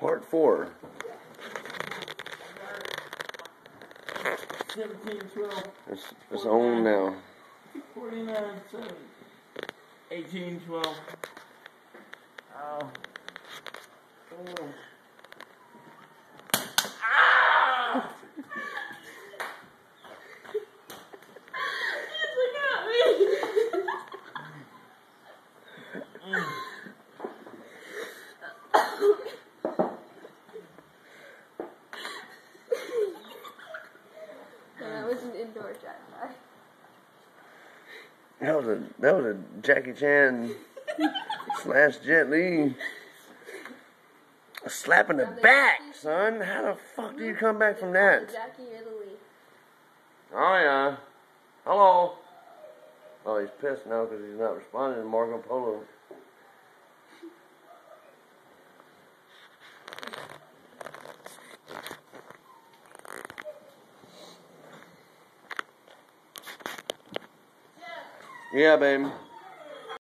Part 4. 17, 12. It's on now. 49, 7. 18, 12. Oh. Oh. Ah! Look at me! That was an indoor drive-by. That was a Jackie Chan / Jet Li. A slap in the back, son. How the fuck do you come back from that? Jackie Italy. Oh yeah. Hello. Oh, he's pissed now because he's not responding to Marco Polo. Yeah, babe.